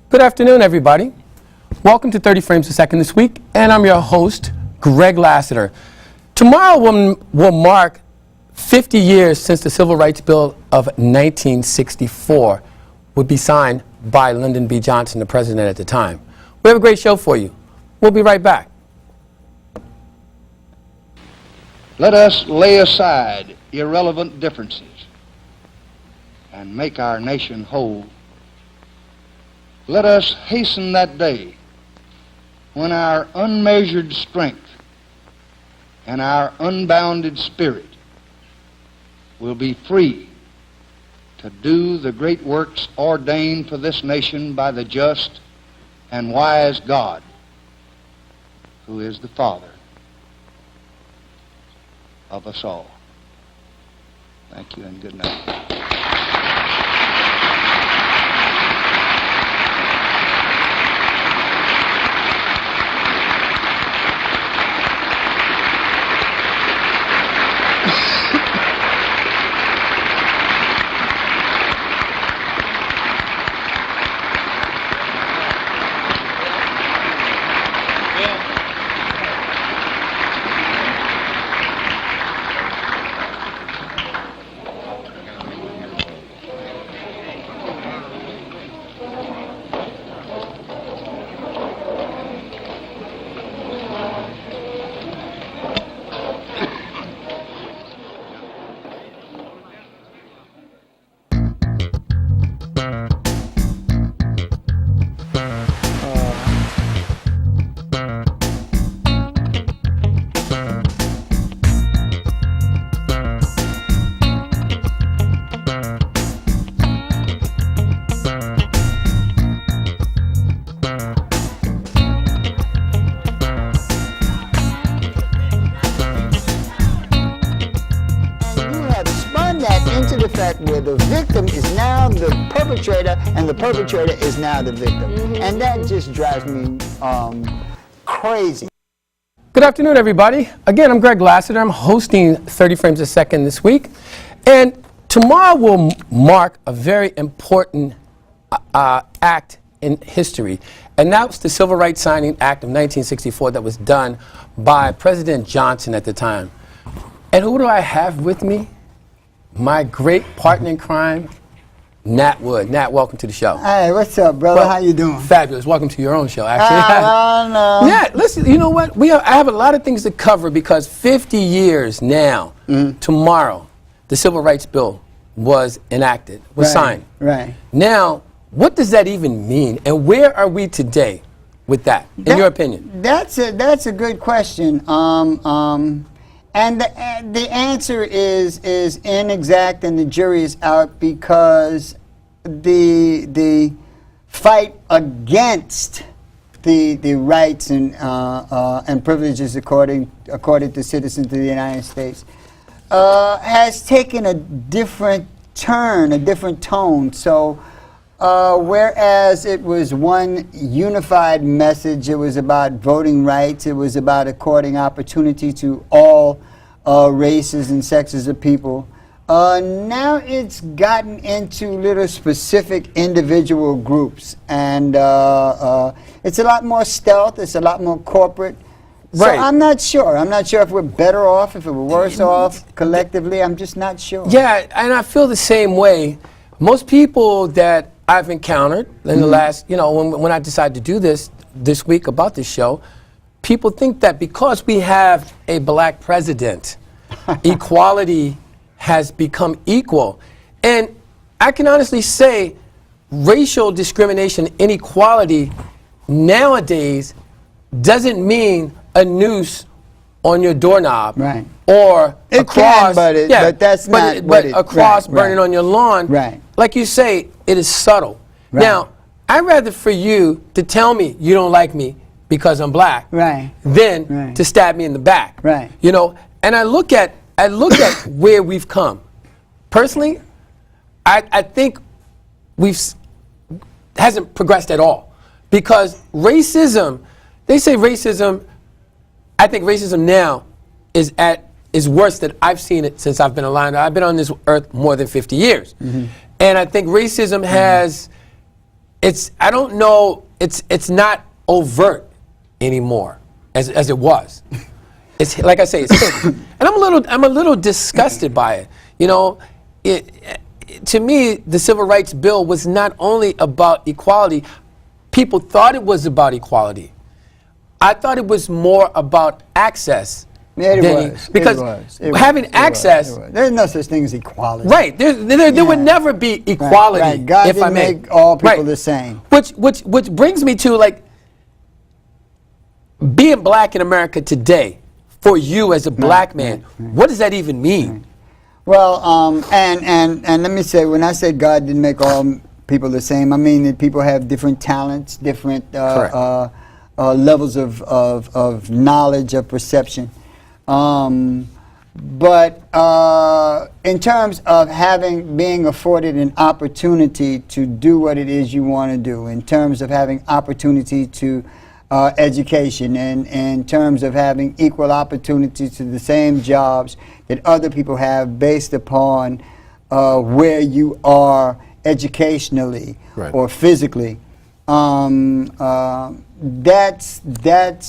Good afternoon, everybody. Welcome to 30 Frames a Second this week, and I'm your host, Greg Lassiter. Tomorrow will mark 50 years since the Civil Rights Bill of 1964 would be signed by Lyndon B. Johnson, the president at the time. We have a great show for you. We'll be right back. Let us lay aside irrelevant differences and make our nation whole. Let us hasten that day when our unmeasured strength and our unbounded spirit will be free to do the great works ordained for this nation by the just and wise God, who is the Father of us all. Thank you and good night. Where the victim is now the perpetrator and the perpetrator is now the victim. And that just drives me crazy. Good afternoon, everybody. Again, I'm Greg Lassiter. I'm hosting 30 Frames a Second this week. And tomorrow will mark a very important act in history. And that was the Civil Rights Signing Act of 1964 that was done by President Johnson at the time. And who do I have with me? My great partner in crime, Nat Wood. Nat, welcome to the show. Hey, what's up, brother? Well, how you doing? Fabulous. Welcome to your own show, actually. Well, no. Nat, listen, you know what? I have a lot of things to cover because 50 years now, tomorrow, the Civil Rights Bill was enacted, was signed. Right. Now, what does that even mean? And where are we today with that, in your opinion? That's a good question. And the answer is inexact, and the jury is out because the fight against the rights and privileges according to citizens of the United States has taken a different turn, a different tone. So whereas it was one unified message, it was about voting rights, it was about according opportunity to all races and sexes of people. Now it's gotten into little specific individual groups, and it's a lot more stealth, it's a lot more corporate. Right. So I'm not sure. I'm not sure if we're better off, if we're worse off collectively. I'm just not sure. Yeah, and I feel the same way. Most people that I've encountered in the last, when I decided to do this week about this show, people think that because we have a black president, equality has become equal. And I can honestly say racial discrimination, inequality nowadays doesn't mean a noose on your doorknob, right, or it a cross, but that's not but a cross burning on your lawn. Right. Like you say, it is subtle. Right. Now, I'd rather for you to tell me you don't like me because I'm black, right, than to stab me in the back. Right. And I look at where we've come. Personally, I think hasn't progressed at all, because racism. They say racism. I think racism now is worse than I've seen it since I've been alive. I've been on this earth more than 50 years. And I think racism has I don't know, it's not overt anymore as it was. It's like I say, it's hidden. And I'm a little disgusted by it. You know, to me, the Civil Rights Bill was not only about equality. People thought it was about equality. I thought it was more about access. Yeah, it was. Because having access, there's no such thing as equality. right? There would never be equality. Right. God if I didn't may. make all people the same. Which brings me to like being black in America today. For you as a black man, what does that even mean? Well, and let me say, when I said God didn't make all people the same, I mean that people have different talents, different levels of knowledge, of perception. But in terms of being afforded an opportunity to do what it is you want to do, in terms of having opportunity to education, and in terms of having equal opportunity to the same jobs that other people have based upon where you are educationally or physically. That's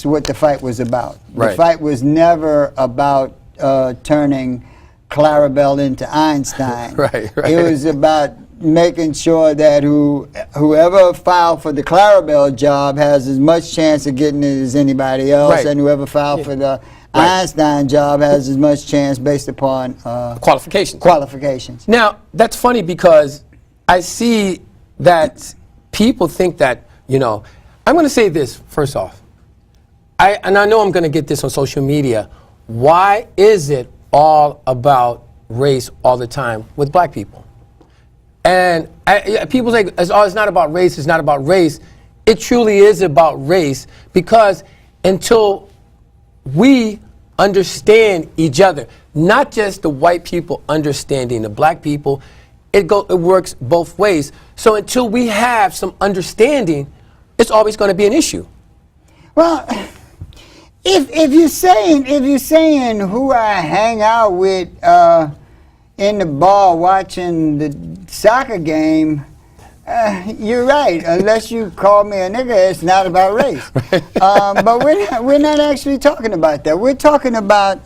what the fight was about. The fight was never about turning Clarabelle into Einstein. It was about making sure that whoever filed for the Clarabelle job has as much chance of getting it as anybody else, and whoever filed for the Einstein job has as much chance based upon qualifications. Now, that's funny because I see that people think that, you know, I'm going to say this first off. And I know I'm going to get this on social media. Why is it all about race all the time with black people? And people say, it's not about race, it's not about race. It truly is about race, because until we understand each other, not just the white people understanding the black people, it works both ways. So until we have some understanding, it's always going to be an issue. Well, if you're saying who I hang out with in the bar watching the soccer game, you're right. Unless you call me a nigga, it's not about race. But we're not actually talking about that. We're talking about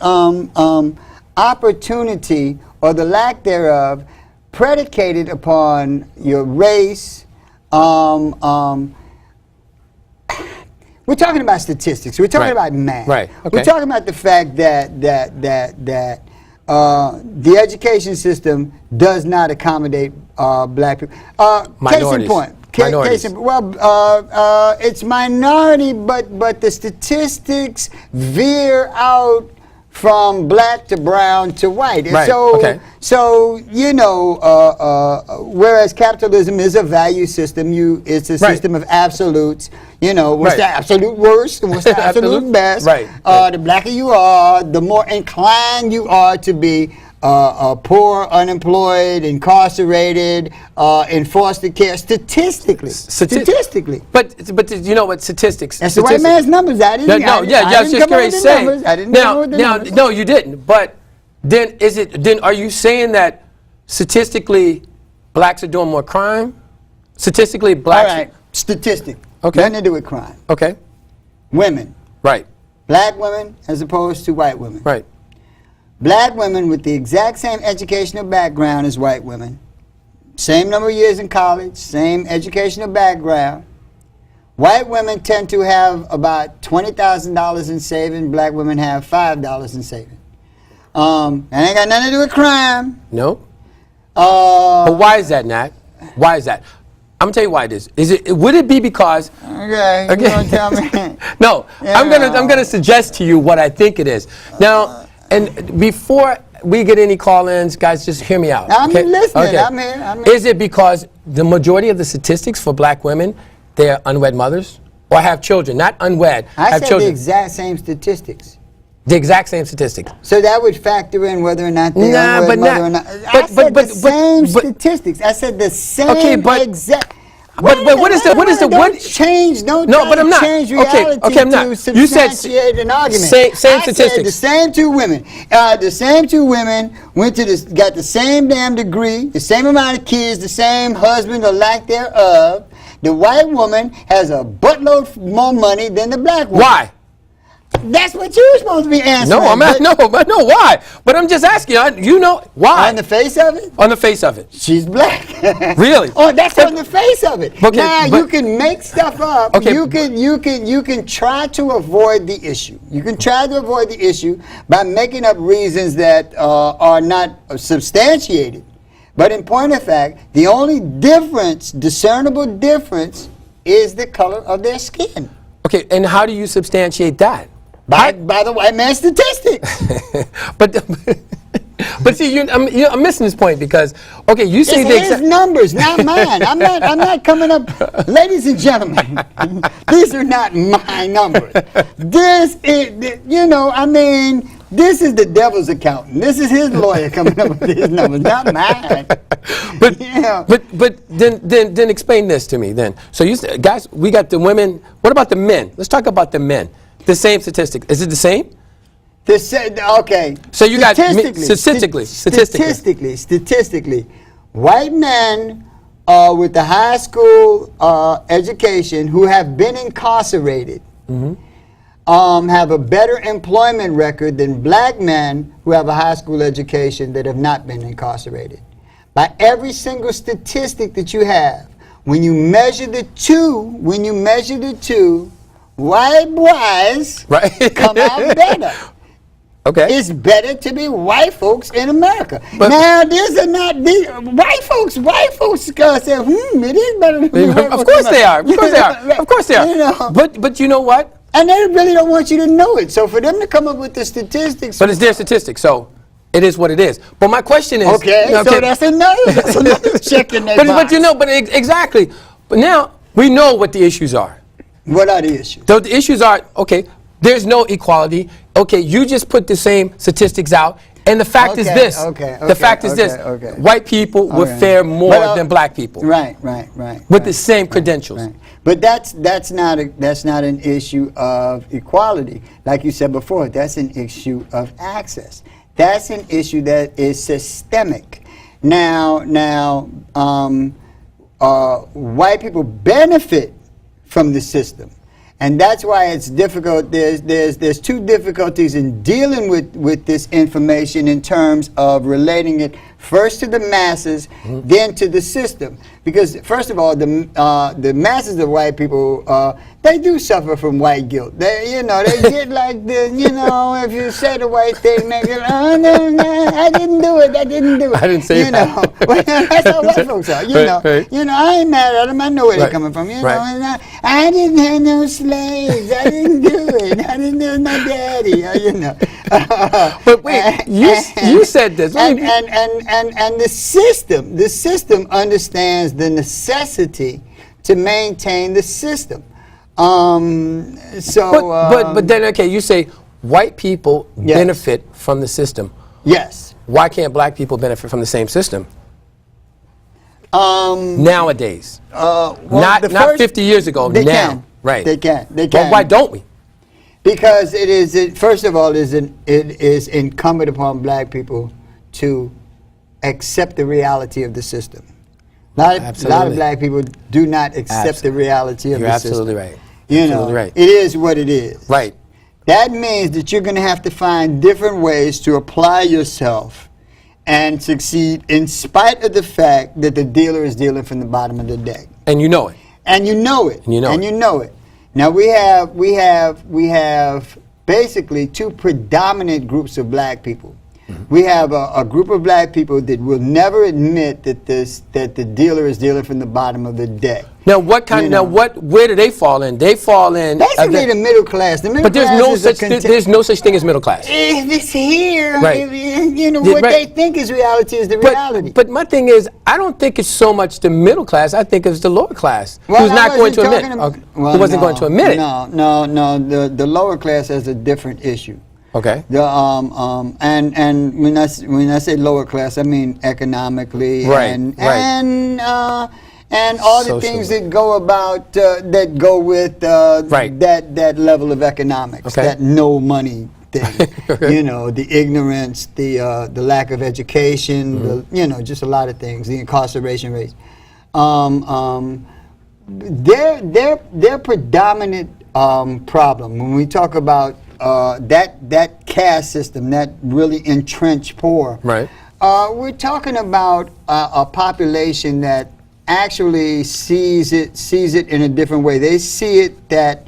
opportunity, or the lack thereof, predicated upon your race. We're talking about statistics. We're talking about math. We're talking about the fact that the education system does not accommodate black people. Minorities. Case in point. It's minority, but the statistics veer out from black to brown to white. And so you know, whereas capitalism is a value system, it's a system of absolutes. You know, what's the absolute worst and what's the absolute best. The blacker you are, the more inclined you are to be poor, unemployed, incarcerated, in foster care, statistically. But you know what, statistics. That's the white man's numbers. I didn't. I was just going to say. No, you didn't. But then are you saying that statistically blacks are doing more crime? Statistically, blacks. All right. Statistic. Okay. Nothing to do with crime. Okay. Women. Right. Black women as opposed to white women. Right. Black women with the exact same educational background as white women, same number of years in college, same educational background. White women tend to have about $20,000 in savings. Black women have $5 in savings. And ain't got nothing to do with crime. No. But why is that, Nat? Why is that? I'm gonna tell you why it is. Would it be because? Okay. You gonna tell me? No. Yeah. I'm gonna suggest to you what I think it is. Now, and before we get any call-ins, guys, just hear me out. I'm listening. Okay. I'm here. Is it because the majority of the statistics for black women, they're unwed mothers or have children, not unwed, have said children? The exact same statistics. The exact same statistics. So that would factor in whether or not they're unwed mother or not. I said the same statistics. I said the same exact. But what is the don't change? Don't no, but I'm not. Change reality I'm not. You said an argument. Same statistics. Said the same two women. The same two women went to got the same damn degree, the same amount of kids, the same husband or lack thereof. the white woman has a buttload more money than the black woman. Why? That's what you're supposed to be answering. No, no, why? But I'm just asking you, why? On the face of it? On the face of it. She's black. Really? Oh, that's on the face of it. Okay, now you can make stuff up. Okay, you can try to avoid the issue. You can try to avoid the issue by making up reasons that are not substantiated. But in point of fact, the only discernible difference, is the color of their skin. Okay, and how do you substantiate that? By the white man's statistics. but see, I'm missing this point because, okay, you say it's his numbers, not mine. I'm not coming up, ladies and gentlemen. These are not my numbers. This is, this is the devil's accountant. This is his lawyer coming up with his numbers, not mine. But then explain this to me then. So guys, we got the women. What about the men? Let's talk about the men. The same statistic. Is it the same? Okay. So you got statistically, white men with a high school education who have been incarcerated have a better employment record than black men who have a high school education that have not been incarcerated. By every single statistic that you have, when you measure the two, white boys come out better. Okay. It's better to be white folks in America. But now, these are not white folks. White folks say, it is better to be white folks. Of course they are. Of course they are. But you know what? And they really don't want you to know it. So for them to come up with the statistics. But it's their statistics, so it is what it is. But my question is. Okay, so that's another check in their box. But exactly. But now we know what the issues are. What are the issues? So the issues are, okay, there's no equality. Okay, you just put the same statistics out. And the fact is this. The fact is this. White people would fare more than black people. Right. With the same credentials. Right. But that's not an issue of equality. Like you said before, that's an issue of access. That's an issue that is systemic. Now, white people benefit from the system. And that's why it's difficult. There's two difficulties in dealing with this information in terms of relating it first to the masses, then to the system. Because first of all, the masses of white people, they do suffer from white guilt. They get like if you say the white thing, they go, oh no, I didn't do it. I didn't say that. That's how white folks are. I ain't mad at them. I know where they're coming from. And I didn't have no slaves. I didn't do it. I didn't do it. My daddy. But wait, you said this. And the system understands the necessity to maintain the system. But then, okay, you say white people benefit from the system. Yes. Why can't black people benefit from the same system? Nowadays. Not 50 years ago. They now. can. Right. They can. Well, why don't we? Because first of all, it is incumbent upon black people to accept the reality of the system. A lot of black people do not accept the reality of the system. You're absolutely right. It is what it is. Right. That means that you're going to have to find different ways to apply yourself and succeed in spite of the fact that the dealer is dealing from the bottom of the deck. And you know it. And you know it. Now we have basically two predominant groups of black people. We have a group of black people that will never admit that the dealer is dealing from the bottom of the deck. Now, where do they fall in? They fall in basically the middle class. But there's no such thing as middle class. If it's here, right. What they think is reality is the reality. But my thing is, I don't think it's so much the middle class. I think it's the lower class who's not going to admit. Who wasn't going to admit it. No. The lower class has a different issue. Okay. And when I say lower class, I mean economically and all the things that go about that go with that level of economics, that no money thing. The ignorance, the lack of education, just a lot of things, the incarceration rates. their predominant problem when we talk about that caste system, that really entrenched poor. Right. We're talking about a population that actually sees it in a different way. They see it that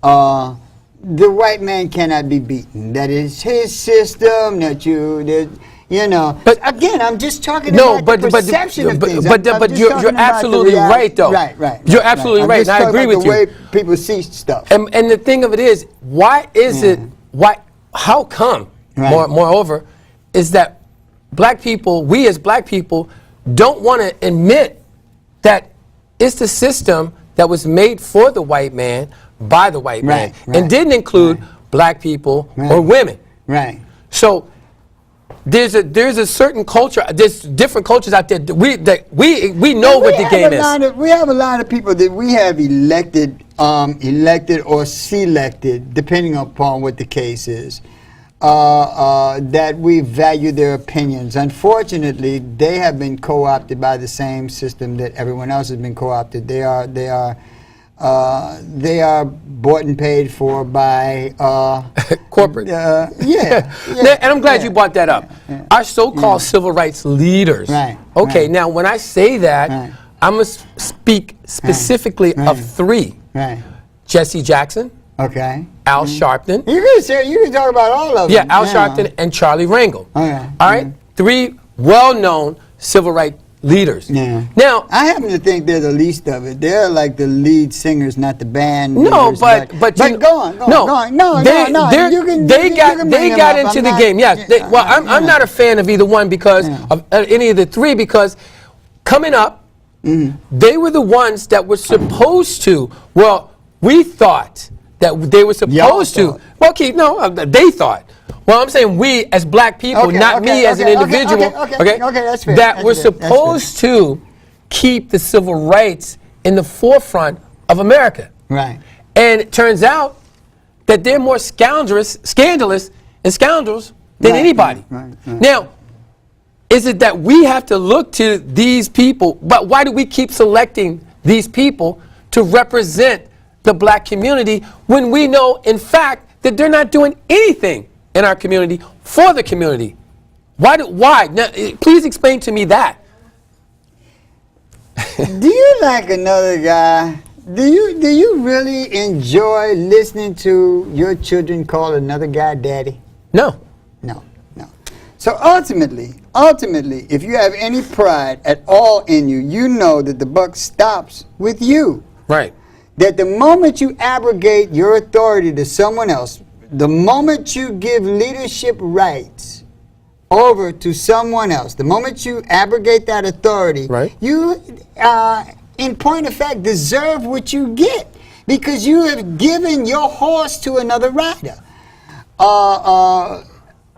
the white man cannot be beaten. That is his system. But again, I'm just talking about the perception of things. But you're absolutely right, though. Right. You're absolutely right, and I agree with you. The way people see stuff. And the thing of it is, why is it? How come? Right. Moreover, is that black people, we as black people, don't want to admit that it's the system that was made for the white man by the white man, and didn't include black people or women. Right. So there's a certain culture. There's different cultures out there. We know what the game is. We have a lot of people that we have elected or selected, depending upon what the case is, that we value their opinions. Unfortunately, they have been co-opted by the same system that everyone else has been co-opted. They are bought and paid for by corporate. Yeah. And I'm glad you brought that up. Our so-called civil rights leaders. Right. Okay. Now, when I say that, I'm gonna speak specifically of three. Right. Jesse Jackson. Okay. Al Sharpton. You can talk about all of them. Yeah, Al Sharpton and Charlie Rangel. Okay. All right. Three well-known civil rights leaders. Yeah. Now, I happen to think they're the least of it. They're like the lead singers, not the band. No, leaders, but go on. No. They got into the game. Yes. I'm not a fan of either one because of any of the three, because coming up, they were the ones that were supposed to. Well, we thought that they were supposed to. Well, Keith, no, they thought. Well, I'm saying we as black people, not me as an individual, that's fair. that we're supposed to keep the civil rights in the forefront of America. Right. And it turns out that they're more scandalous and scoundrels than anybody. Right. Now, is it that we have to look to these people, but why do we keep selecting these people to represent the black community when we know, in fact, that they're not doing anything in our community for the community? Why? Now, please explain to me that. Do you like another guy? Do you really enjoy listening to your children call another guy daddy? No. So ultimately, if you have any pride at all in you, you know that the buck stops with you. Right. That the moment you abrogate your authority to someone else, the moment you give leadership rights over to someone else, the moment you abrogate that authority, you, in point of fact, deserve what you get because you have given your horse to another rider.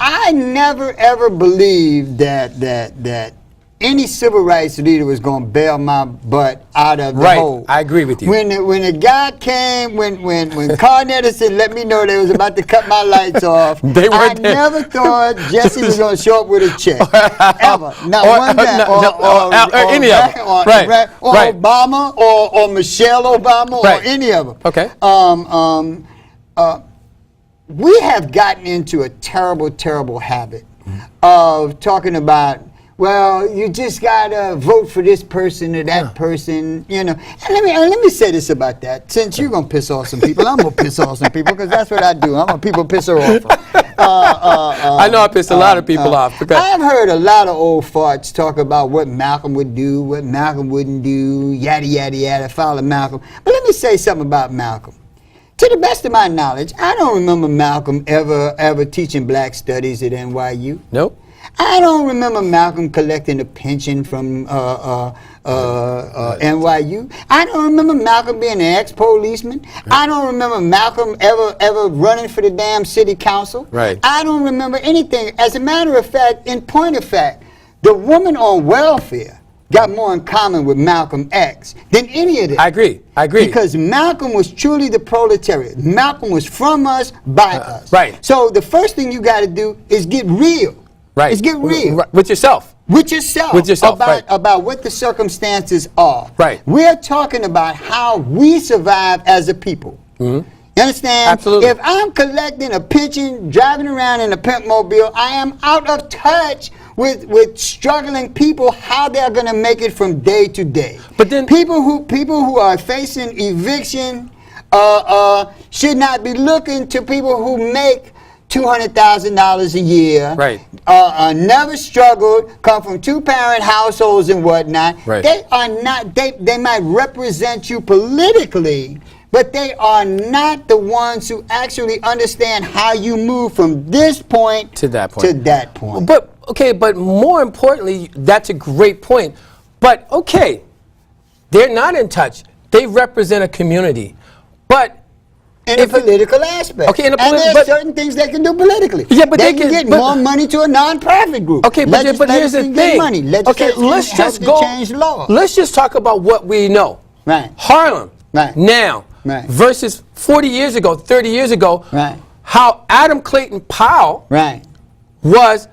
I never ever believed that any civil rights leader was going to bail my butt out of the hole. I agree with you. When the guy came, when Carnetta said, "Let me know they was about to cut my lights off," I never thought Jesse was going to show up with a check ever. Not one time. Or any of them. Or Obama, or Michelle Obama, or any of them. Okay. We have gotten into a terrible, terrible habit of talking about, well, you just gotta vote for this person or that person, you know. And let me say this about that. Since you're gonna piss off some people, I'm gonna piss off some people because that's what I do. I'm a people pisser offer. I know I pissed a lot of people off. I've heard a lot of old farts talk about what Malcolm would do, what Malcolm wouldn't do, yada yada yada. Follow Malcolm. But let me say something about Malcolm. To the best of my knowledge, I don't remember Malcolm ever teaching black studies at NYU. Nope. I don't remember Malcolm collecting a pension from NYU. I don't remember Malcolm being an ex-policeman. I don't remember Malcolm ever running for the damn city council. Right. I don't remember anything. As a matter of fact, in point of fact, the woman on welfare got more in common with Malcolm X than any of them. I agree. Because Malcolm was truly the proletariat. Malcolm was from us, by us. Right. So the first thing you got to do is get real. Right. Is get real. With yourself. with yourself, right. about what the circumstances are. Right. We're talking about how we survive as a people. You understand? Absolutely. If I'm collecting a pension, driving around in a pimp mobile, I am out of touch with struggling people, how they're going to make it from day to day. But then people who are facing eviction should not be looking to people who make $200,000 a year, right? Never struggled, come from two-parent households and whatnot. Right. They are not. They might represent you politically, but they are not the ones who actually understand how you move from this point to that point. To that point. But okay, but more importantly, that's a great point. But okay, they're not in touch. They represent a community, but in a political aspect. Okay, and there's certain things they can do politically. Yeah, but they can get more money to a non-profit group. Okay, but here's the thing. Money. Okay, let's just go. Change laws. Let's just talk about what we know. Right. Harlem. Right. Now. Right. Versus 40 years ago, 30 years ago. Right. How Adam Clayton Powell. Right. Was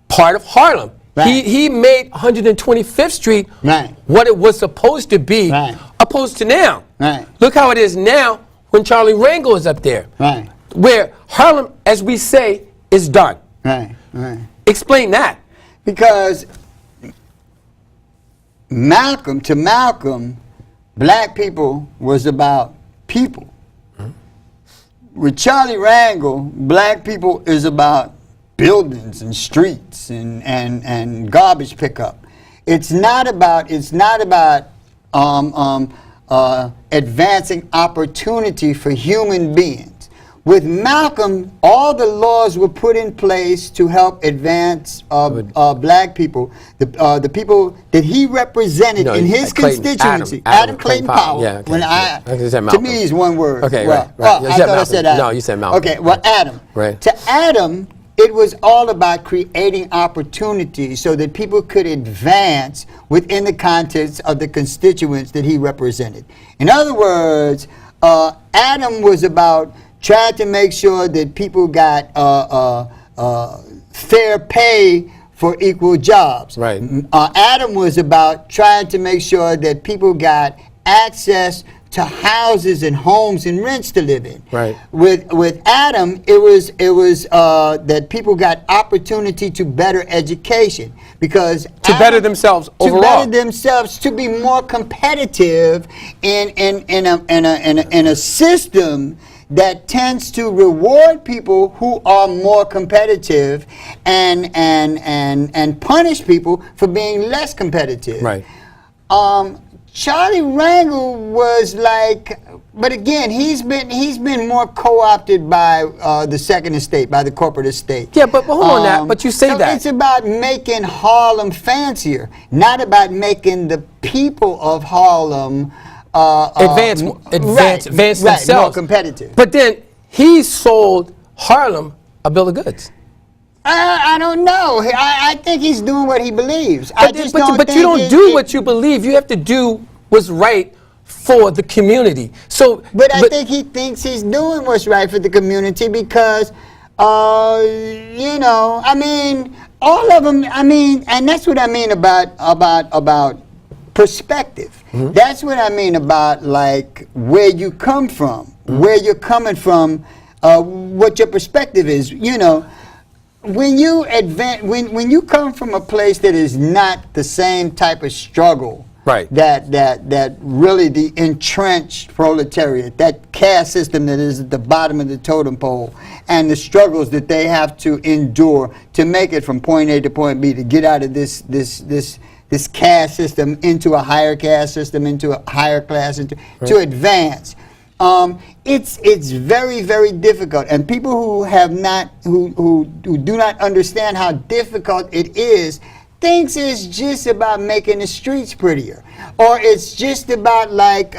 part of Harlem. Right. He made 125th Street right. what it was supposed to be, right. opposed to now. Right. Look how it is now when Charlie Rangel is up there. Right. Where Harlem, as we say, is done. Right. Right. Explain that. Because Malcolm, black people was about people. With Charlie Rangel, black people is about buildings and streets and garbage pickup. It's not about advancing opportunity for human beings. With Malcolm, all the laws were put in place to help advance black people, the people that he represented in his constituency. Adam Clayton Powell. Yeah, okay. When to me, he's one word. Okay, well, right. I thought I said Adam. No, you said Malcolm. Okay, well, Adam. Right. To Adam, it was all about creating opportunities so that people could advance within the context of the constituents that he represented. In other words, Adam was about trying to make sure that people got fair pay for equal jobs. Right. Adam was about trying to make sure that people got access to houses and homes and rents to live in. Right. With Adam, it was that people got opportunity to better education because to better themselves overall. To better themselves, to be more competitive in a system that tends to reward people who are more competitive and punish people for being less competitive. Right. Charlie Rangel was like, but again, he's been more co-opted by the second estate, by the corporate estate. Yeah, but hold on that. But you say so that it's about making Harlem fancier, not about making the people of Harlem advance themselves, more competitive. But then he sold Harlem a bill of goods. I don't know. I think he's doing what he believes. But you don't do what you believe. You have to do what's right for the community. But I think he thinks he's doing what's right for the community because, all of them. And that's what I mean about perspective. Mm-hmm. That's what I mean about like where you come from, where you're coming from, what your perspective is. When you when you come from a place that is not the same type of struggle, right? That really the entrenched proletariat, that caste system that is at the bottom of the totem pole, and the struggles that they have to endure to make it from point A to point B, to get out of this caste system into a higher caste system, into a higher class, to advance. It's very, very difficult, and people who do not understand how difficult it is thinks it's just about making the streets prettier, or it's just about like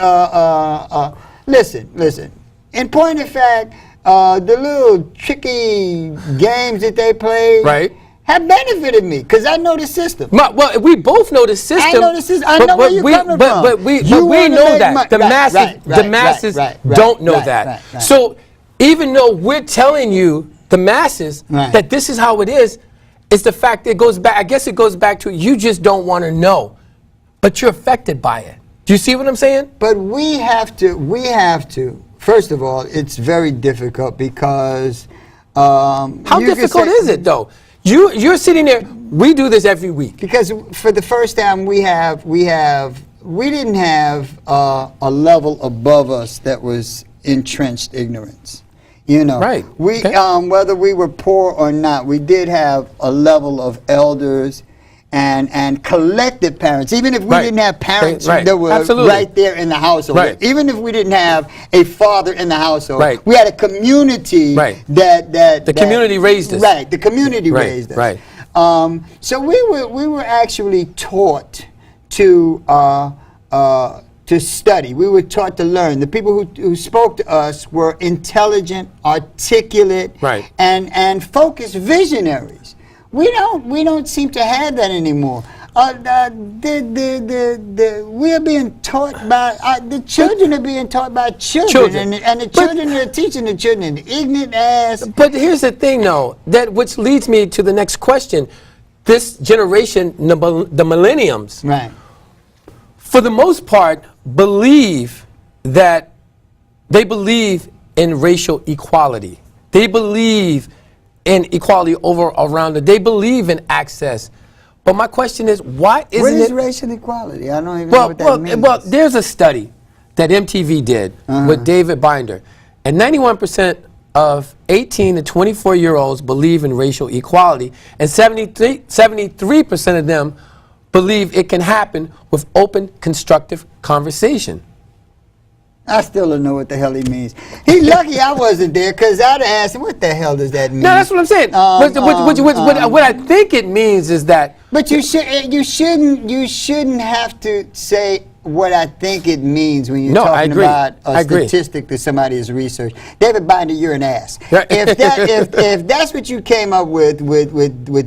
listen. In point of fact, the little tricky games that they play, right, have benefited me because I know the system. Well, we both know the system. I know the system. I know where you're coming from. But we know that the masses don't know that. So even though we're telling you, the masses, that this is how it is, It's the fact that it goes back. I guess it goes back to you just don't want to know, but you're affected by it. Do you see what I'm saying? But we have to. First of all, it's very difficult because. How difficult is it though? You're sitting there. We do this every week because for the first time we didn't have a level above us that was entrenched ignorance. You know, right? Whether we were poor or not, we did have a level of elders and collective parents. Even if we didn't have parents that were right there in the household, even if we didn't have a father in the household, we had a community that the community raised us. Right, the community raised us. Right. So we were actually taught to study. We were taught to learn. The people who spoke to us were intelligent, articulate, and focused visionaries. We don't seem to have that anymore. We are being taught by the children are being taught by children. And the children are teaching the children ignorant ass. But here's the thing, though, which leads me to the next question. This generation, the millenniums, for the most part, believe in racial equality. They believe in equality around it. They believe in access. But my question is, why isn't What is racial equality? I don't even know what that means. Well, there's a study that MTV did with David Binder, and 91% of 18 to 24-year-olds believe in racial equality, and 73% of them believe it can happen with open, constructive conversation. I still don't know what the hell he means. He's lucky I wasn't there, because I'd have asked him, what the hell does that mean? No, that's what I'm saying. What I think it means is that... But you shouldn't have to say what I think it means when you're talking about a statistic that somebody has researched. David Binder, you're an ass. If that's what you came up with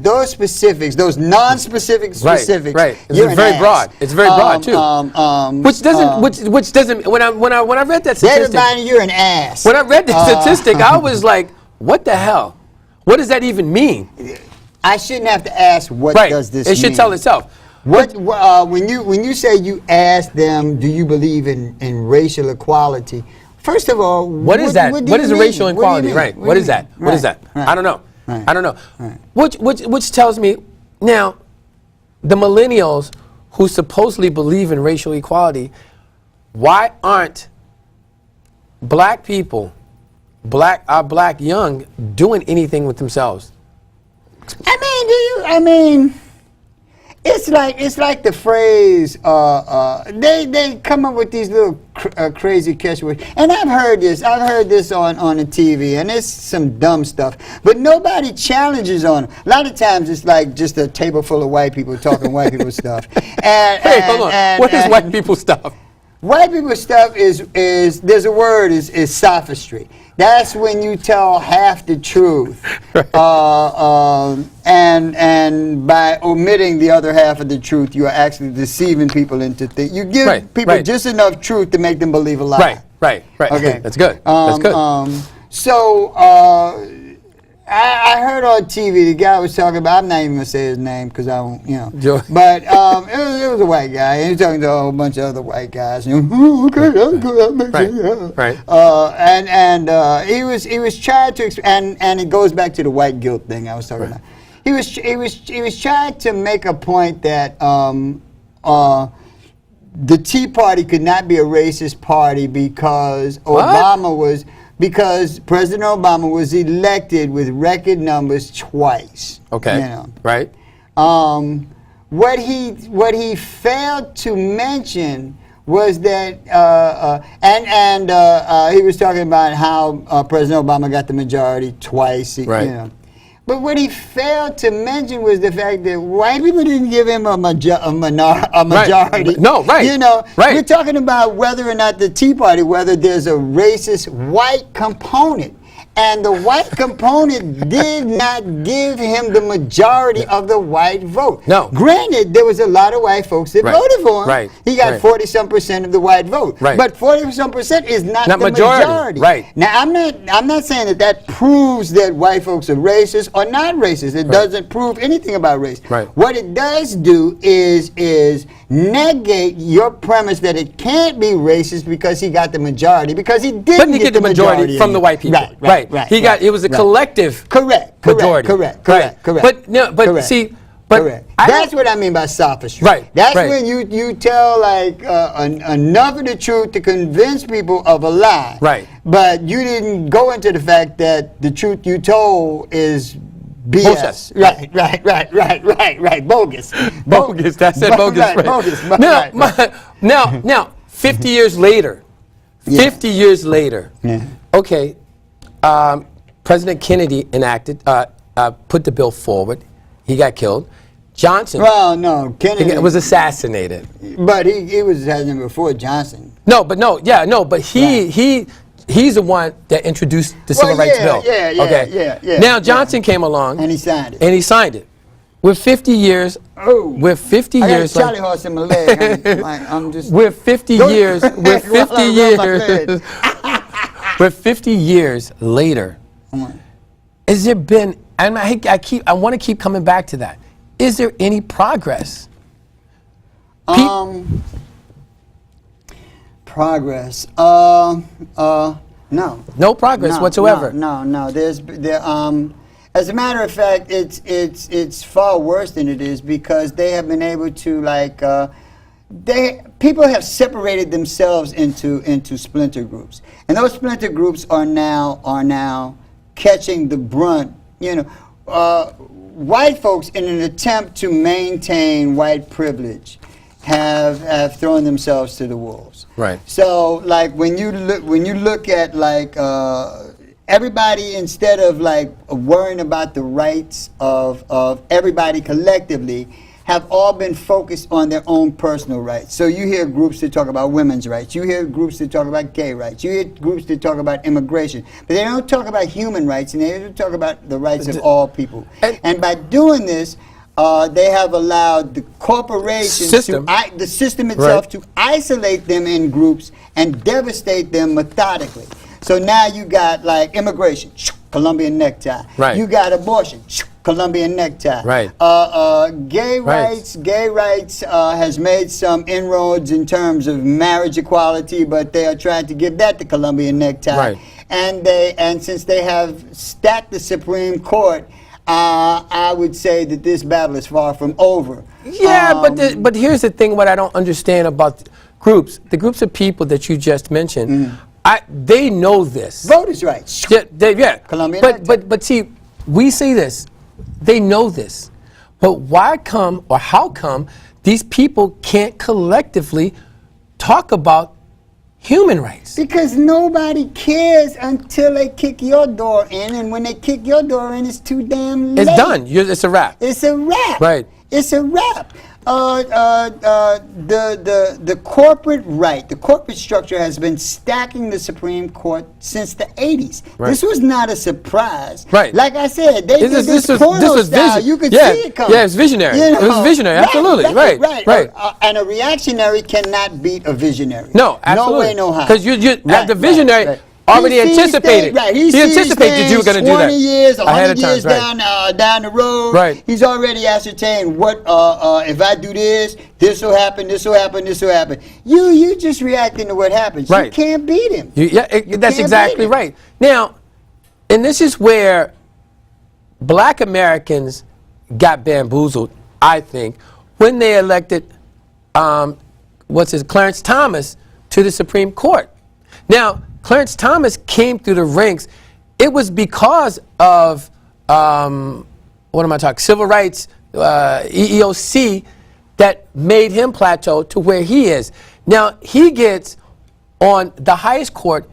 those specifics, those non-specific specifics, you're very broad. It's very broad too. Which doesn't. When I read that statistic, David Binder, you're an ass. When I read the statistic, I was like, what the hell? What does that even mean? I shouldn't have to ask what does this mean. It should tell itself. When you say you ask them, do you believe in racial equality? First of all, what is that? What is racial equality? Right. What is that? What is that? I don't know. I don't know. Which tells me now, the millennials who supposedly believe in racial equality, why aren't black people, black young, doing anything with themselves? It's like the phrase. They come up with these little crazy catchwords, and I've heard this on the TV, and it's some dumb stuff. But nobody challenges on them. A lot of times it's like just a table full of white people talking white people stuff. Hold on. What is white people stuff? White people stuff is there's a word is sophistry. That's when you tell half the truth, and by omitting the other half of the truth, you are actually deceiving people into things. You give people just enough truth to make them believe a lie. Right. Okay, that's good. That's good. I heard on TV the guy was talking about. I'm not even gonna say his name because I don't, Joe. But it was a white guy. He was talking to a whole bunch of other white guys. Okay, that's good. That makes sense. Right. He was trying to, and it goes back to the white guilt thing I was talking about. He was trying to make a point that the Tea Party could not be a racist party because because President Obama was elected with record numbers twice. Okay. Right. What he failed to mention was that, he was talking about how President Obama got the majority twice. Right. But what he failed to mention was the fact that white people didn't give him a majority. No, right. We're talking about whether or not the Tea Party, whether there's a racist white component. And the white component did not give him the majority of the white vote. No. Granted, there was a lot of white folks that voted for him. Right. He got 40-some% of the white vote. Right. But 40-some% is not the majority. Right. Now, I'm not saying that proves that white folks are racist or not racist. It doesn't prove anything about race. Right. What it does do is negate your premise that it can't be racist because he got the majority, because he didn't get the majority from the white people. Right. He got it was a collective majority. Correct. But no, but correct. see, but Correct. That's what I mean by sophistry. Right. That's when you tell like enough of the truth to convince people of a lie. Right. But you didn't go into the fact that the truth you told is BS. Bullshit. Right. Bogus. Bogus. That's it. Bogus. Right. Bogus. Now, 50 years later. 50 years later. Yeah. Okay. President Kennedy enacted, put the bill forward. He got killed. Johnson Well, Kennedy was assassinated. But he was assassinated before Johnson. But he's the one that introduced the Civil Rights Bill. Yeah. Now Johnson came along And he signed it. With 50 years. With 50 I years. got a Charlie horse in my leg. I'm just. With 50 years. With 50 years. With 50 years later. Has there been? And I want to keep coming back to that. Is there any progress? Progress. No. No progress whatsoever. No. As a matter of fact, it's far worse than it is, because they have been able to people have separated themselves into splinter groups, and those splinter groups are now catching the brunt. White folks, in an attempt to maintain white privilege, have thrown themselves to the wolves. Right. So, like when you look at like everybody, instead of like worrying about the rights of everybody collectively, have all been focused on their own personal rights. So you hear groups that talk about women's rights. You hear groups that talk about gay rights. You hear groups that talk about immigration. But they don't talk about human rights, and they don't talk about the rights of all people. And by doing this, they have allowed the corporations, the system itself, to isolate them in groups and devastate them methodically. So now you got like immigration, Colombian necktie. Right. You got abortion, Colombian necktie. Right. Gay rights has made some inroads in terms of marriage equality, but they are trying to give that the Colombian necktie. Right. And since they have stacked the Supreme Court, I would say that this battle is far from over. Yeah, but here's the thing: what I don't understand about groups, the groups of people that you just mentioned, they know this. Voters' rights. Yeah. Colombian but see, we say this. They know this, but how come these people can't collectively talk about human rights? Because nobody cares until they kick your door in, and when they kick your door in, it's too damn late. It's done. It's a wrap. It's a wrap. Right. It's a wrap. The corporate right, the corporate structure has been stacking the Supreme Court since the 80s. Right. This was not a surprise. Right. Like I said, they did this porno style. You could see it coming. Yeah, it's visionary. It was visionary. Absolutely. Right. And a reactionary cannot beat a visionary. No, absolutely. No way, no how. Because the visionary already anticipated. He anticipated that you were going to do that. 20 years, 100 years time, down the road. Right. He's already ascertained what if I do this will happen, this will happen, this will happen. You just reacting to what happens. Right. You can't beat him. That's exactly right. Now, and this is where black Americans got bamboozled, I think, when they elected Clarence Thomas to the Supreme Court. Now, Clarence Thomas came through the ranks. It was because of civil rights, EEOC, that made him plateau to where he is. Now he gets on the highest court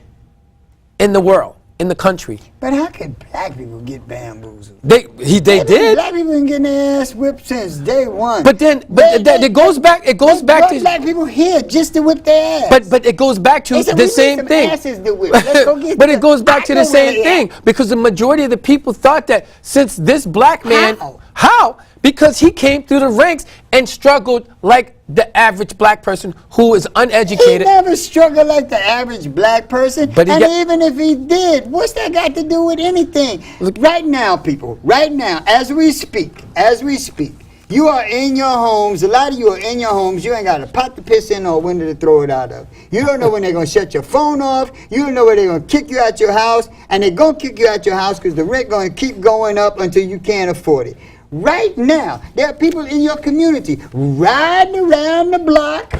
in the world, in the country. But how could black people get bamboozled? They did. Black people been getting their ass whipped since day one. But then, it goes back. It goes back to black people here just to whip their ass. But it goes back to They said, the "We need same some thing. asses to whip. Let's go get But the it goes back to the black same over thing here." because the majority of the people thought that since this black man, How? Because he came through the ranks and struggled like the average black person who is He uneducated. never struggled like the average black person. But he and got- even if he did, what's that got to do with anything? Right now, people, right now, as we speak, you are in your homes. A lot of you are in your homes. You ain't got a pot to piss in or a window to throw it out of. You don't know when they're going to shut your phone off. You don't know when they're going to kick you out your house. And they're going to kick you out your house because the rent going to keep going up until you can't afford it. Right now, there are people in your community riding around the block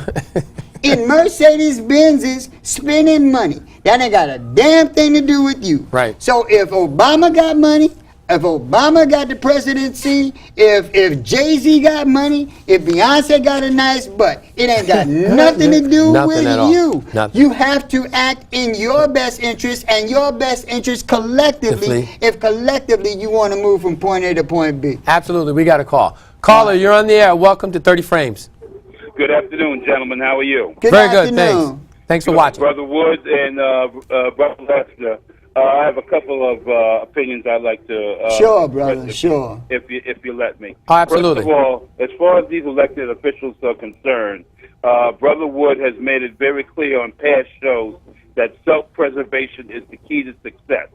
in Mercedes Benzes spending money. That ain't got a damn thing to do with you. Right. So if Obama got money, if Obama got the presidency, if Jay-Z got money, if Beyonce got a nice butt, it ain't got nothing to do Nothing with at all. you. Nothing. You have to act in your best interest and your best interest collectively if collectively you want to move from point A to point B. Absolutely, we got a call. Caller, you're on the air. Welcome to 30 Frames. Good afternoon, gentlemen. How are you? Good Very good, afternoon. thanks. Thanks for watching. Brother Wood and Brother Lassiter. I have a couple of opinions I'd like to. Sure, brother, express sure. If you let me. Oh, absolutely. First of all, as far as these elected officials are concerned, Brother Wood has made it very clear on past shows that self-preservation is the key to success.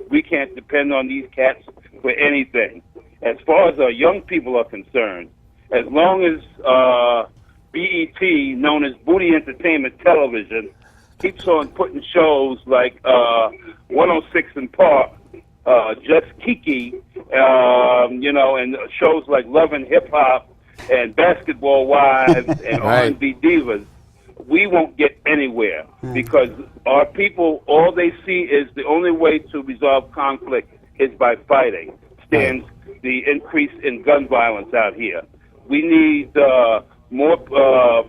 We can't depend on these cats for anything. As far as our young people are concerned, as long as BET, known as Booty Entertainment Television, keeps on putting shows like 106 in Park, Just Kiki, and shows like Love and Hip Hop and Basketball Wives and Right. R&B Divas, we won't get anywhere because our people, all they see is the only way to resolve conflict is by fighting. Stands the increase in gun violence out here. We need more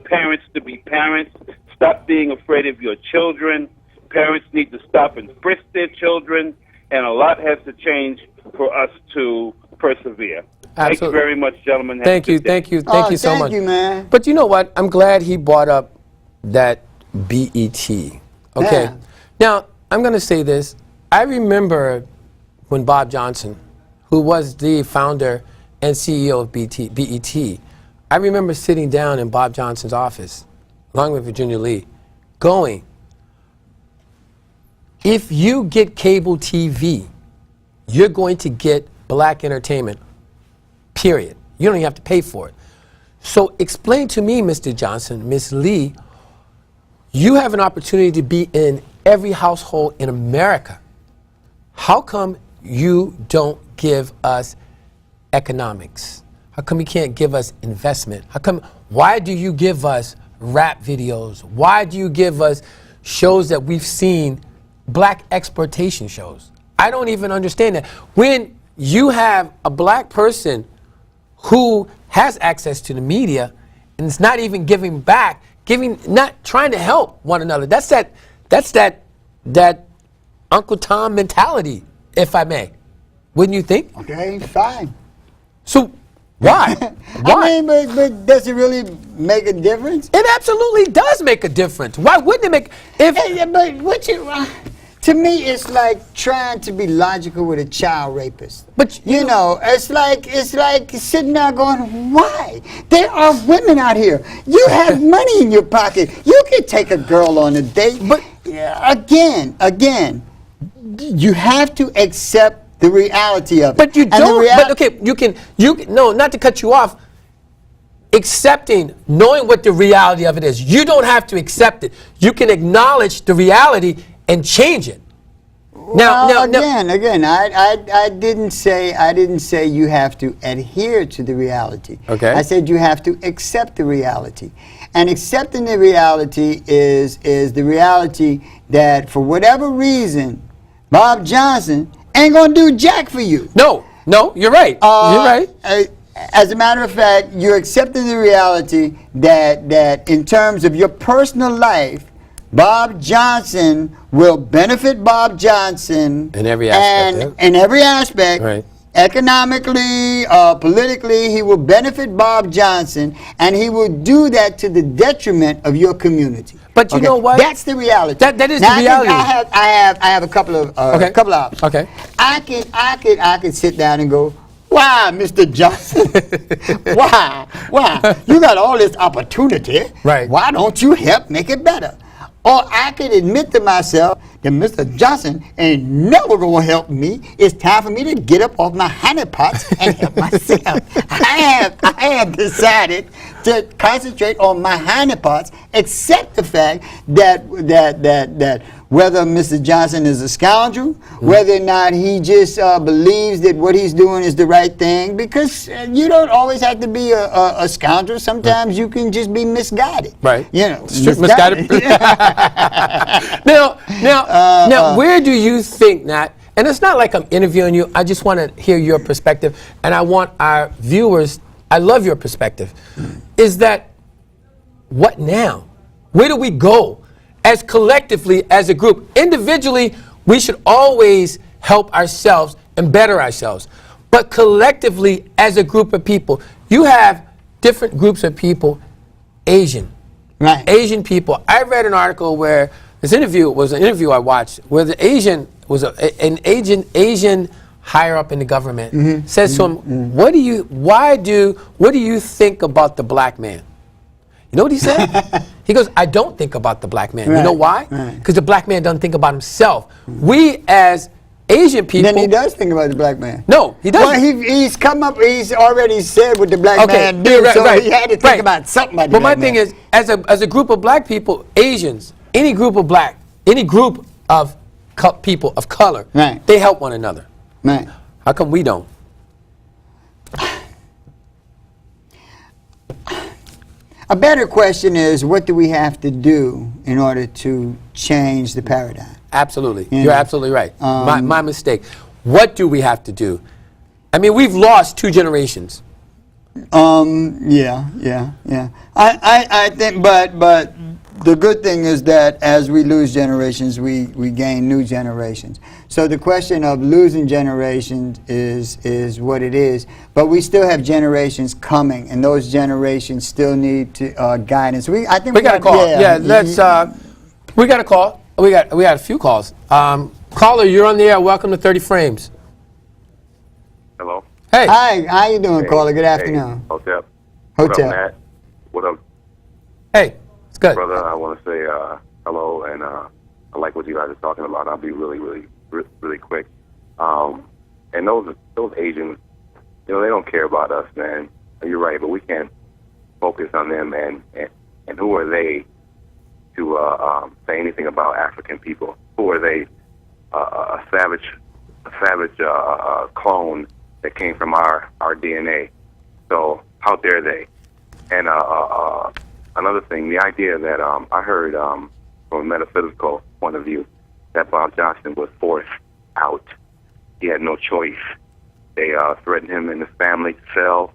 parents to be parents. Stop being afraid of your children. Parents need to stop and frisk their children, and a lot has to change for us to persevere. Thank you Absolutely. very much, gentlemen. Have a Thank you, good day. thank you, thank you so much. Thank you, man. But you know what? I'm glad he brought up that BET. Okay. Yeah. Now, I'm going to say this. I remember when Bob Johnson, who was the founder and CEO of BET, I remember sitting down in Bob Johnson's office, along with Virginia Lee, going, if you get cable TV, you're going to get black entertainment, period. You don't even have to pay for it. So explain to me, Mr. Johnson, Ms. Lee, you have an opportunity to be in every household in America. How come you don't give us economics? How come you can't give us investment? Why do you give us rap videos? Why do you give us shows that we've seen, black exploitation shows? I don't even understand that. When you have a black person who has access to the media and it's not even giving back, not trying to help one another. That's that Uncle Tom mentality, if I may. Wouldn't you think? Okay, fine. So why? Why? I mean, but does it really make a difference? It absolutely does make a difference. Why wouldn't it make? But what you, to me, it's like trying to be logical with a child rapist. But you know, it's like sitting there going, why? There are women out here. You have money in your pocket. You can take a girl on a date. But again, you have to accept the reality of it. But you don't. But okay, you can. No, not to cut you off. Accepting, knowing what the reality of it is. You don't have to accept it. You can acknowledge the reality and change it. Again, I didn't say you have to adhere to the reality. Okay. I said you have to accept the reality. And accepting the reality is the reality that for whatever reason, Bob Johnson ain't gonna do jack for you. No, you're right. You're right. As a matter of fact, you're accepting the reality that in terms of your personal life, Bob Johnson will benefit Bob Johnson In every aspect, and in every aspect. Right. Economically, politically, he will benefit Bob Johnson, and he will do that to the detriment of your community. But you know what? That's the reality. That is now, the reality. I have a couple of options. Okay. I could sit down and go, why, Mr. Johnson? Why? You got all this opportunity. Right. Why don't you help make it better? Or I could admit to myself that Mr. Johnson ain't never gonna help me. It's time for me to get up off my honeypots and help myself. I have decided to concentrate on my honeypots, accept the fact that whether Mr. Johnson is a scoundrel, whether or not he just believes that what he's doing is the right thing, because you don't always have to be a scoundrel. Sometimes you can just be misguided. Right. You know, misguided. Now, where do you think, Nat, and it's not like I'm interviewing you, I just want to hear your perspective, and I want our viewers, I love your perspective, is that what now? Where do we go as collectively, as a group? Individually, we should always help ourselves and better ourselves. But collectively, as a group of people, you have different groups of people, Asian. Right. Asian people. I read an article where this interview was an interview I watched where the Asian was an Asian higher up in the government says to him, what do you think about the black man? You know what he said? He goes, I don't think about the black man. Right. You know why? Because the black man doesn't think about himself. We as Asian people. Then he does think about the black man. No, he doesn't. Well, he's already said what the black man did, right, so right, he had to think about something about the But black my man. thing is, as a group of black people, Asians, any group of people of color, Right. they help one another. Right. How come we don't? A better question is, what do we have to do in order to change the paradigm? Absolutely. Yeah. You're absolutely right. My mistake. What do we have to do? I mean, we've lost 2 generations. Yeah. I think, but the good thing is that as we lose generations, we gain new generations. So the question of losing generations is what it is, but we still have generations coming, and those generations still need to guidance. We got a call. Yeah, let's. We got a call. We got a few calls. Caller, you're on the air. Welcome to 30 Frames. Hello. Hey. Hi, how you doing, caller? Good afternoon. Hey, Hotel. Hotel. What up, Matt? What up, Hey, it's good. brother? I want to say hello, and I like what you guys are talking about. I'll be really quick. And those Asians, they don't care about us, man. You're right, but we can't focus on them, and who are they to say anything about African people? Who are they? A savage clone that came from our DNA. So how dare they? And another thing, the idea that I heard from a metaphysical point of view that Bob Johnson was forced out. He had no choice. They threatened him and his family to sell.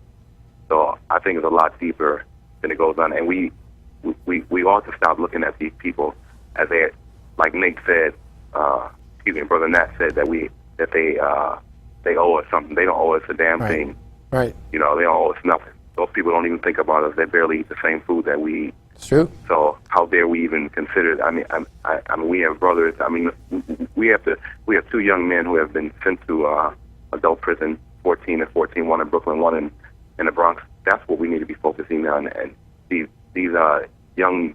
So I think it's a lot deeper than it goes on. And we ought to stop looking at these people as they, like Nick said, Brother Nat said that they owe us something. They don't owe us a damn thing. Right. They don't owe us nothing. Those people don't even think about us. They barely eat the same food that we eat. It's true. So how dare we even consider it? I mean, we have brothers. I mean, we have 2 young men who have been sent to adult prison, 14 and 14, one in Brooklyn, one in the Bronx. That's what we need to be focusing on. And these young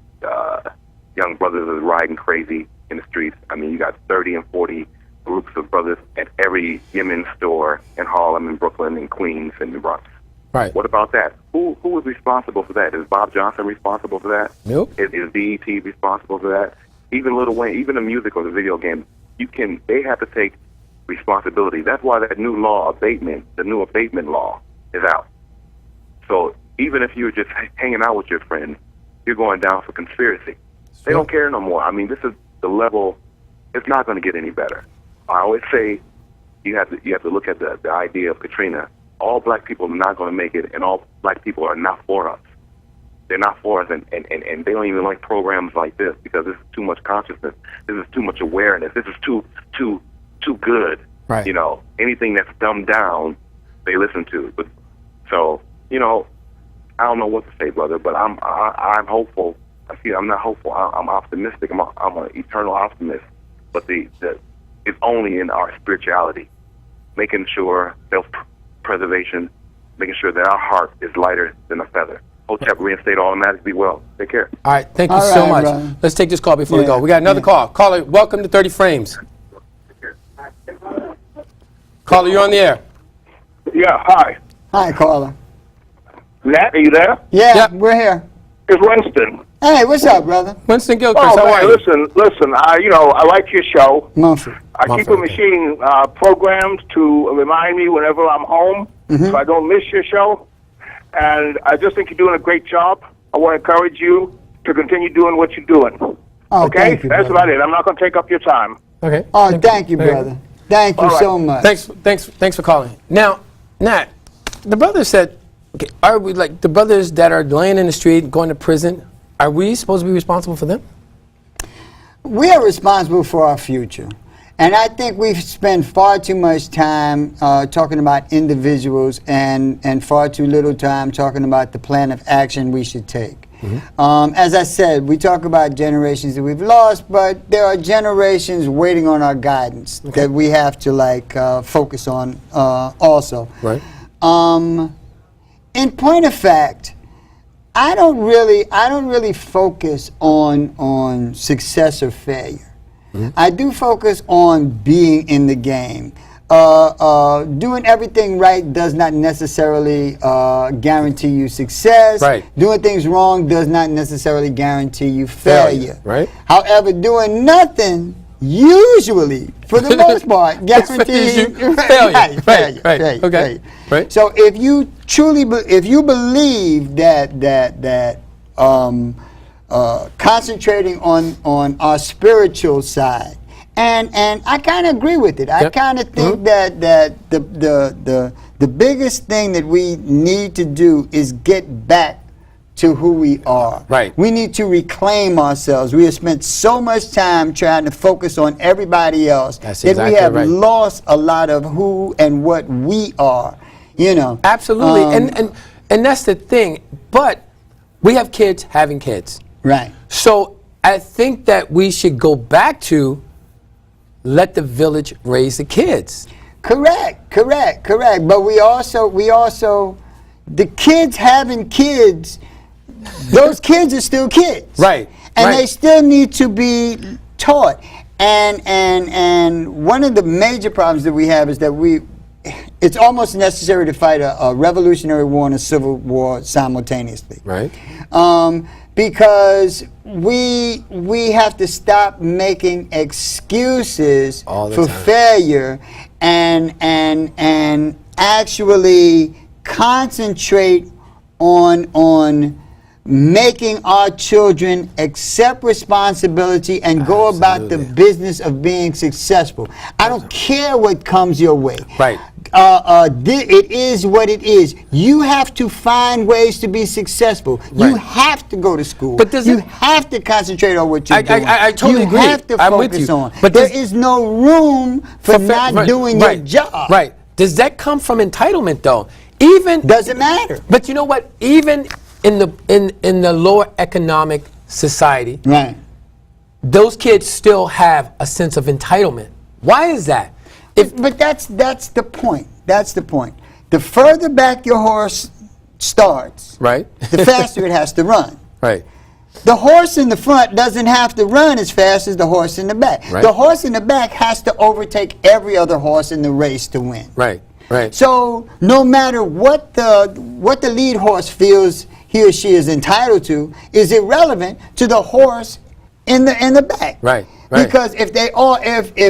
brothers are riding crazy in the streets. I mean, you got 30 and 40 groups of brothers at every Yemen store in Harlem and Brooklyn and Queens and the Bronx. Right. What about that? Who is responsible for that? Is Bob Johnson responsible for that? Nope. Is BET responsible for that? Even Lil Wayne, even the music or the video game, they have to take responsibility. That's why that new abatement law is out. So even if you're just hanging out with your friends, you're going down for conspiracy. They don't care no more. I mean, this is the level. It's not going to get any better. I always say you have to look at the idea of Katrina. All black people are not going to make it, and all black people are not for us. they're not for us, and they don't even like programs like this because this is too much consciousness. This is too much awareness. This is too good. Right. You know, anything that's dumbed down, they listen to. But so, you know, I don't know what to say, brother. But I'm hopeful. I'm not hopeful. I'm optimistic. I'm an eternal optimist. But it's only in our spirituality, making sure self-preservation, making sure that our heart is lighter than a feather. Hotep, reinstate automatically. Well, take care. All right, thank you All so right, much. brother. Let's take this call before we Yeah, go. We got another yeah. call. Caller, welcome to 30 Frames. Caller, you're on the air. Yeah, hi. Hi, caller. Nat, are you there? Yeah, Yep. we're here. It's Winston. Hey, what's up, brother? Winston Gilchrist, how man, are you? listen. I like your show. Mumford. I keep Mumford, a machine programmed to remind me whenever I'm home, so I don't miss your show. And I just think you're doing a great job. I want to encourage you to continue doing what you're doing. Oh, Okay? thank you, That's brother. about it. I'm not going to take up your time. Okay. Oh, thank you, Okay. brother. Thank you All right. so much. Thanks for calling. Now, Nat, the brother said, okay, are we like the brothers that are laying in the street, going to prison? Are we supposed to be responsible for them? We are responsible for our future. And I think we've spent far too much time talking about individuals and far too little time talking about the plan of action we should take. As I said, we talk about generations that we've lost, but there are generations waiting on our guidance that we have to focus on also. Right. In point of fact, I don't really focus on success or failure. I do focus on being in the game. Doing everything right does not necessarily guarantee you success. Right. Doing things wrong does not necessarily guarantee you failure. Right. However, doing nothing usually, for the most part, guarantees you failure. Right. failure. Okay. Right. So if you truly, if you believe that concentrating on our spiritual side, and I kind of agree with it. I Yep. kind of think that the biggest thing that we need to do is get back to who we are. Right. We need to reclaim ourselves. We have spent so much time trying to focus on everybody else That's that exactly we have right. lost a lot of who and what we are. You know. Absolutely. And that's the thing. But we have kids having kids. Right. So I think that we should go back to let the village raise the kids. Correct. But we also, the kids having kids, those kids are still kids. Right, And right. they still need to be taught. And one of the major problems that we have is that it's almost necessary to fight a revolutionary war and a civil war simultaneously. Right. Because we have to stop making excuses All the for time. failure and actually concentrate on making our children accept responsibility and go about the Absolutely. business of being successful. I don't care what comes your way. Right. It is what it is. You have to find ways to be successful. You Right. have to go to school. But does you it- have to concentrate on what you're doing. I totally agree. You have to I'm with focus you. on. But there does- is no room for not Right, doing right, your job. Right. Does that come from entitlement though? Even Doesn't matter. But you know what? Even in the lower economic society, Right. those kids still have a sense of entitlement. Why is that? But that's the point. That's the point. The further back your horse starts, Right. the faster it has to run. Right. The horse in the front doesn't have to run as fast as the horse in the back. Right. The horse in the back has to overtake every other horse in the race to win. Right. Right. So no matter what the lead horse feels he or she is entitled to is irrelevant to the horse in the back. Right. Right. Because if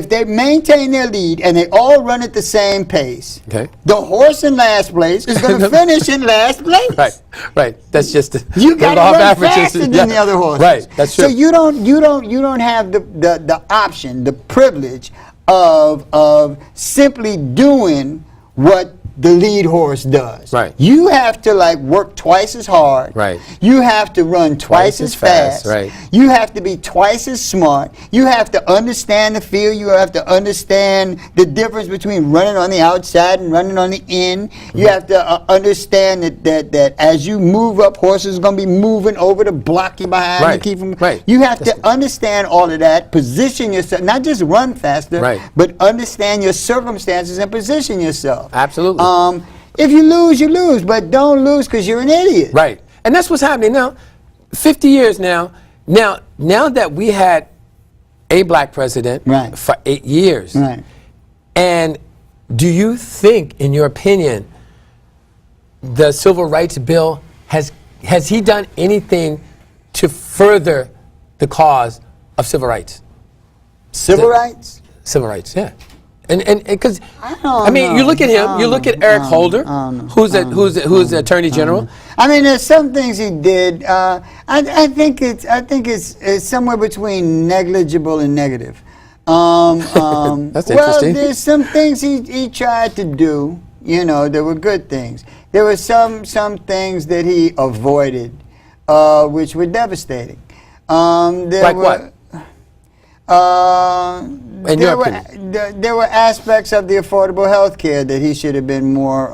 they maintain their lead and they all run at the same pace, Okay. the horse in last place is going to finish in last place. Right. Right. That's just You the got to law of run averages. faster than Yeah. the other horses. Right. That's true. So you don't have the option, the privilege of simply doing what the lead horse does. Right. You have to like work twice as hard. Right. You have to run twice as fast. Right. You have to be twice as smart. You have to understand the field. You have to understand the difference between running on the outside and running on the end. You have to understand that as you move up, horses are going to be moving over to block you behind. Right. To keep them. Right. You have to understand all of that. Position yourself, not just run faster, Right. but understand your circumstances and position yourself. Absolutely. If you lose, you lose, but don't lose because you're an idiot. Right. And that's what's happening now. 50 years now. Now that we had a black president Right. for 8 years. Right. And do you think, in your opinion, the Civil Rights Bill has he done anything to further the cause of civil rights? Civil rights? Civil rights, yeah. And because don't mean, know. you look at him. You look at Eric Holder, who's the Attorney General. I mean, there's some things he did. I think it's somewhere between negligible and negative. That's well, interesting. there's some things he tried to do. You know, there were good things. There were some things that he avoided, which were devastating. Like what? In your opinion? There were aspects of the affordable health care that he should have been more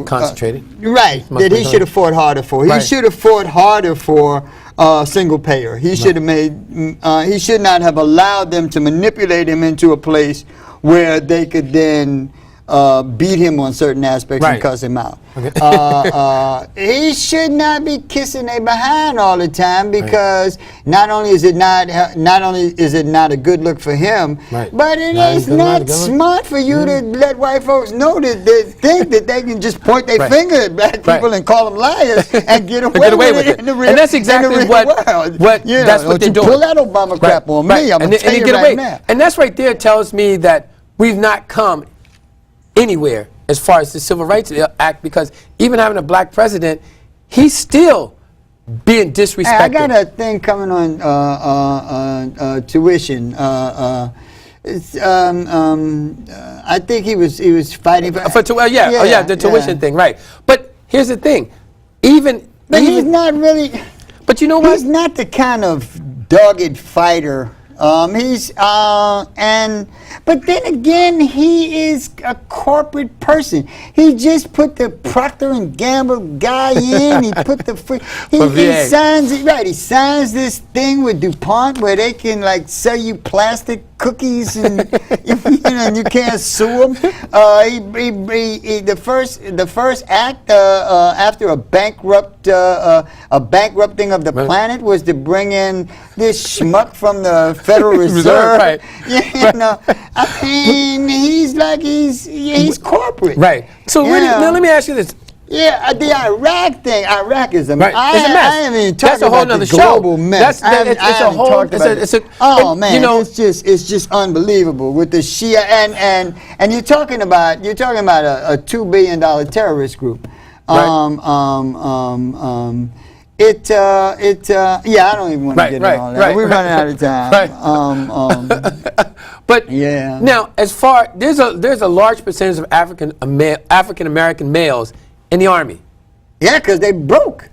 Concentrated. Right, Much that he more should have fought harder for. He Right. should have fought harder for single payer. He should have he should not have allowed them to manipulate him into a place where they could then beat him on certain aspects and Right. cuss him out. Okay. He should not be kissing their behind all the time because not only is it not a good look for him, Right. but it Not is good, not not a good look. smart for you to let white folks know that they think that they can just point their Right. finger at black people Right. and call them liars and get away, Get away with it. in the real, And that's exactly in the real what- world. what- that's what don't they're you doing. pull that Obama crap on me. I'm going to tell you get right away. now. And that's right there tells me that we've not come anywhere as far as the Civil Rights Act, because even having a black president, he's still being disrespected. Hey, I got a thing coming on tuition. I think he was fighting for the tuition thing, right? But here's the thing, But he's not really. But you know what? He's not the kind of dogged fighter. But then again, he is a corporate person. He just put the Procter and Gamble guy in. He put the he signs it right. He signs this thing with DuPont where they can like sell you plastic cookies and and you can't sue him. The first act after a bankrupting of the planet was to bring in this schmuck from the Federal Reserve. Right. You know, I mean, he's corporate. Right. So now let me ask you this. Yeah, the Iraq thing. Iraq is a Right. It's a mess. I haven't even That's talked a whole about nother the show. global mess. It's a whole. Man, it's just unbelievable with the Shia and you're talking about a $2 billion terrorist group. Right. Yeah, I don't even want to get into all that. Right, We're running out of time. Right. But yeah. Now, there's a large percentage of African American males in the Army. Yeah, because they broke.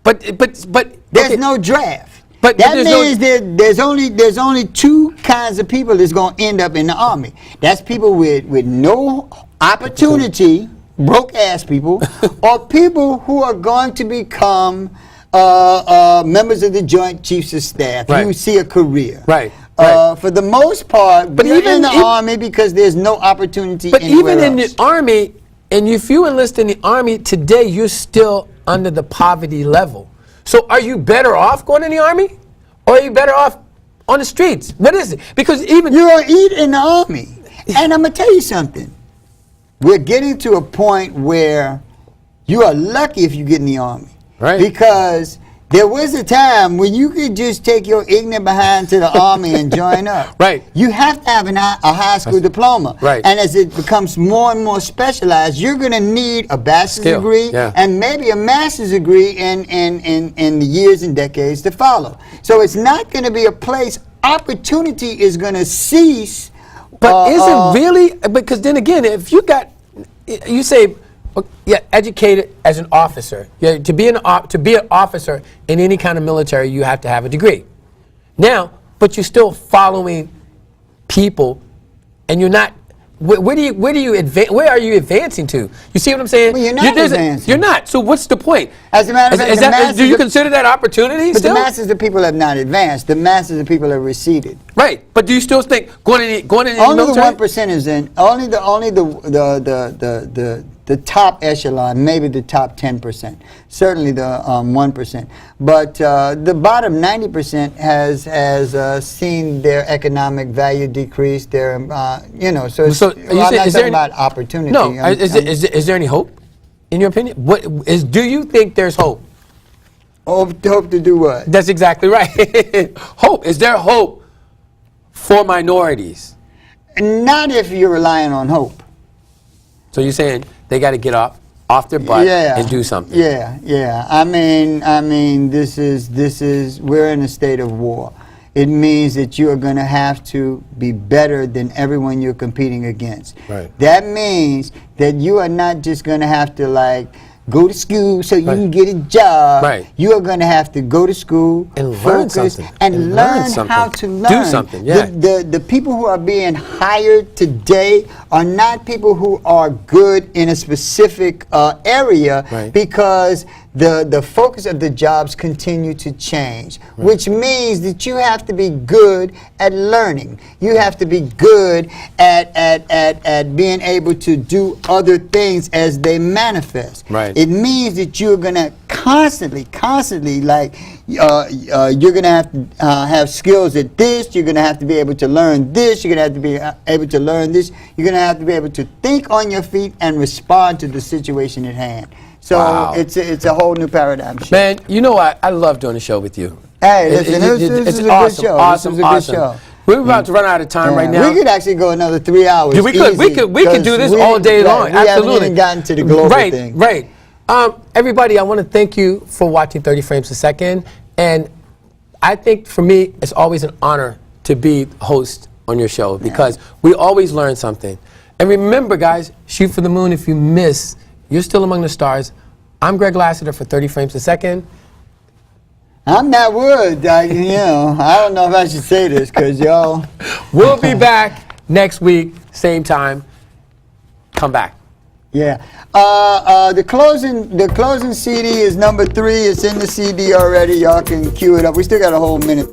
But There's no draft. But that there's means there's only two kinds of people that's going to end up in the Army. That's people with no opportunity, broke ass people, or people who are going to become members of the Joint Chiefs of Staff. Right. You see a career. Right. For the most part, but even in the Army because there's no opportunity. But anywhere even in else. the Army, and if you enlist in the Army today, you're still under the poverty level. So are you better off going in the Army, or are you better off on the streets? What is it? Because even you're gonna eat in the Army, and I'm gonna tell you something. We're getting to a point where you are lucky if you get in the Army, right? Because there was a time when you could just take your ignorant behind to the Army and join up. Right. You have to have a high school diploma. Right. And as it becomes more and more specialized, you're going to need a bachelor's degree and maybe a master's degree in the years and decades to follow. So it's not going to be a place. Opportunity is going to cease But is it really? Because then again, if you got, you say, yeah, educated as an officer. Yeah, to be an officer in any kind of military, you have to have a degree. Now, but you're still following people, and you're not. Where are you advancing to? You see what I'm saying? Well, you're not advancing. You're not. So what's the point? As a matter of fact, do you consider that opportunity but still? the masses of people have not advanced. The masses of people have receded. Right. But do you still think going in the Only military? the 1% is in. Only the top echelon, maybe the top 10%. Certainly the 1%. But the bottom 90% has seen their economic value decrease. Their So I'm not talking about opportunity. No. Is there any hope, in your opinion? Do you think there's hope? Hope to do what? That's exactly right. Hope. Is there hope for minorities? Not if you're relying on hope. So you're saying they got to get off their butt and do something? Yeah. I mean, this is we're in a state of war. It means that you are going to have to be better than everyone you're competing against. Right. That means that you are not just going to have to go to school so you can get a job. Right. You are going to have to go to school and learn focus, something. and learn how to learn. Do something, yeah. The people who are being hired today are not people who are good in a specific area, right. because the focus of the jobs continue to change, right. Which means that you have to be good at learning. You have to be good at being able to do other things as they manifest. Right. It means that you're going to constantly, you're going to have to have skills at this. You're going to have to be able to learn this. You're going to have to be able to learn this. You're going to have to be able to think on your feet and respond to the situation at hand. So wow. It's a whole new paradigm shift. Man, you know what? I love doing the show with you. Hey, listen, this is a good show. Awesome. This is a good show. We're about to run out of time right now. We could actually go another 3 hours. Yeah, we could do this all day long. We Absolutely. haven't even gotten to the global thing. Right. Everybody, I want to thank you for watching 30 Frames a Second. And I think for me, it's always an honor to be host on your show because we always learn something. And remember, guys, shoot for the moon. If you miss, you're still among the stars. I'm Greg Lassiter for 30 Frames a Second. I'm Nat Wood. I don't know if I should say this because y'all. We'll be back next week, same time. Come back. Yeah. The closing CD is number 3. It's in the CD already. Y'all can cue it up. We still got a whole minute.